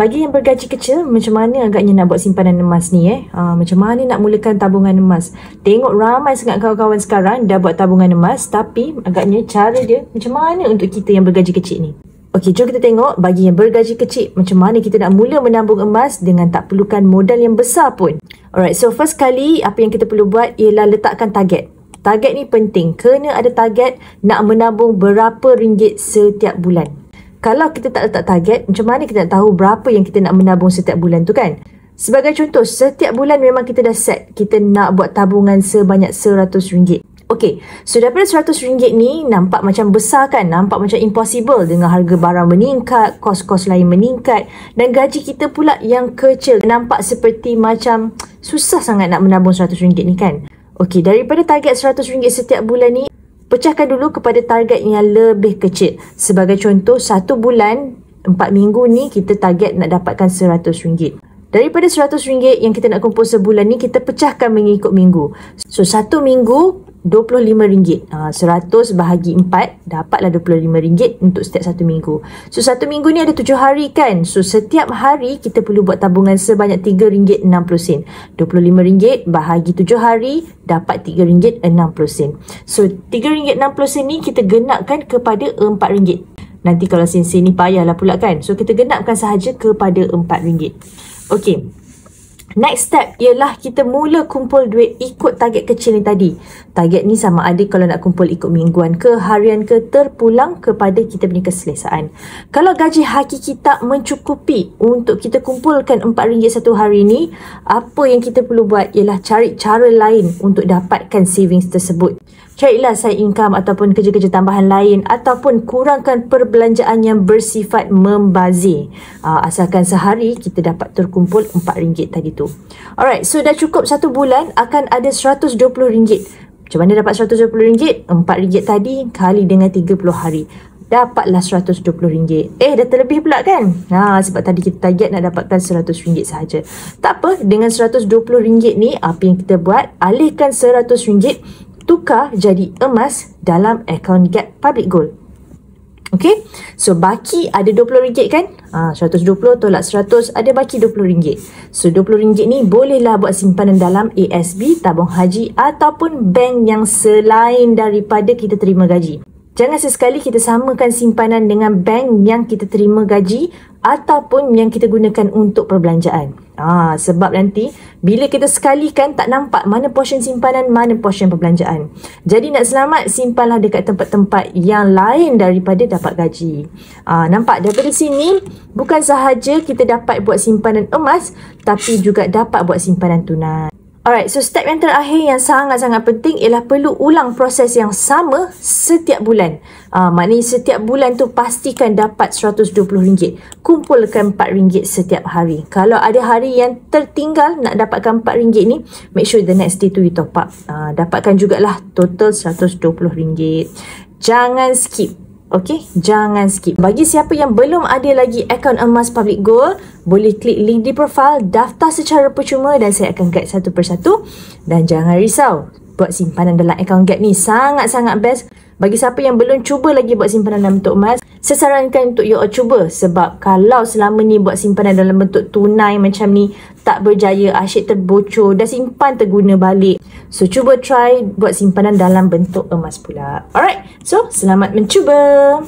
Bagi yang bergaji kecil, macam mana agaknya nak buat simpanan emas ni macam mana nak mulakan tabungan emas? Tengok ramai sangat kawan-kawan sekarang dah buat tabungan emas, tapi agaknya cara dia macam mana untuk kita yang bergaji kecil ni? Okey, jom kita tengok bagi yang bergaji kecil macam mana kita nak mula menabung emas dengan tak perlukan modal yang besar pun. Alright, so first kali apa yang kita perlu buat ialah letakkan target. Target ni penting, kena ada target nak menabung berapa ringgit setiap bulan. Kalau kita tak letak target, macam mana kita nak tahu berapa yang kita nak menabung setiap bulan tu kan? Sebagai contoh, setiap bulan memang kita dah set, kita nak buat tabungan sebanyak RM100. Okey, so daripada RM100 ni nampak macam besar kan? Nampak macam impossible dengan harga barang meningkat, kos-kos lain meningkat dan gaji kita pula yang kecil. Nampak seperti macam susah sangat nak menabung RM100 ni kan? Okey, daripada target RM100 setiap bulan ni, pecahkan dulu kepada target yang lebih kecil. Sebagai contoh, 1 bulan, 4 minggu ni kita target nak dapatkan RM100. Daripada RM100 yang kita nak kumpul sebulan ni, kita pecahkan mengikut minggu. So, 1 minggu, RM25. 100 bahagi 4, dapatlah RM25 untuk setiap 1 minggu. So, 1 minggu ni ada 7 hari kan? So, setiap hari kita perlu buat tabungan sebanyak RM3.60. RM25 bahagi 7 hari, dapat RM3.60. So, RM3.60 ni kita genapkan kepada RM4. Nanti kalau sen-sen ni payahlah pula kan? So, kita genapkan sahaja kepada RM4. Okey. Next step ialah kita mula kumpul duit ikut target kecil ni tadi. Target ni sama ada kalau nak kumpul ikut mingguan ke, harian ke, terpulang kepada kita punya keselesaan. Kalau gaji hakiki tak mencukupi untuk kita kumpulkan RM4 satu hari ni, apa yang kita perlu buat ialah cari cara lain untuk dapatkan savings tersebut. Carilah side income ataupun kerja-kerja tambahan lain ataupun kurangkan perbelanjaan yang bersifat membazir. Asalkan sehari kita dapat terkumpul RM4 tadi tu. Alright, so dah cukup 1 bulan akan ada RM120. Macam mana dapat RM120? RM4 tadi kali dengan 30 hari. Dapatlah RM120. Dah terlebih pula kan? Sebab tadi kita target nak dapatkan RM100 sahaja. Tak apa, dengan RM120 ni apa yang kita buat? Alihkan RM100, tukar jadi emas dalam akaun Gap Public Gold. Okey, so baki ada RM20 kan? 120 tolak 100 ada baki RM20. So RM20 ni bolehlah buat simpanan dalam ASB, tabung haji ataupun bank yang selain daripada kita terima gaji. Jangan sesekali kita samakan simpanan dengan bank yang kita terima gaji ataupun yang kita gunakan untuk perbelanjaan. Sebab nanti bila kita sekalikan tak nampak mana portion simpanan, mana portion perbelanjaan. Jadi nak selamat, simpanlah dekat tempat-tempat yang lain daripada dapat gaji. Nampak daripada sini bukan sahaja kita dapat buat simpanan emas, tapi juga dapat buat simpanan tunai. Alright, so step yang terakhir yang sangat-sangat penting ialah perlu ulang proses yang sama setiap bulan. Maknanya setiap bulan tu pastikan dapat RM120. Kumpulkan RM4 setiap hari. Kalau ada hari yang tertinggal nak dapatkan RM4 ni, make sure the next day tu you top up. Dapatkan jugalah total RM120. Jangan skip. Okey, jangan skip. Bagi siapa yang belum ada lagi akaun emas Public Gold, boleh klik link di profile, daftar secara percuma dan saya akan guide satu persatu. Dan jangan risau, buat simpanan dalam akaun Gap ni sangat-sangat best. Bagi siapa yang belum cuba lagi buat simpanan dalam bentuk emas, saya sarankan untuk you all cuba. Sebab kalau selama ni buat simpanan dalam bentuk tunai macam ni tak berjaya, asyik terbocor, dah simpan terguna balik. So cuba try buat simpanan dalam bentuk emas pula. Alright, so selamat mencuba.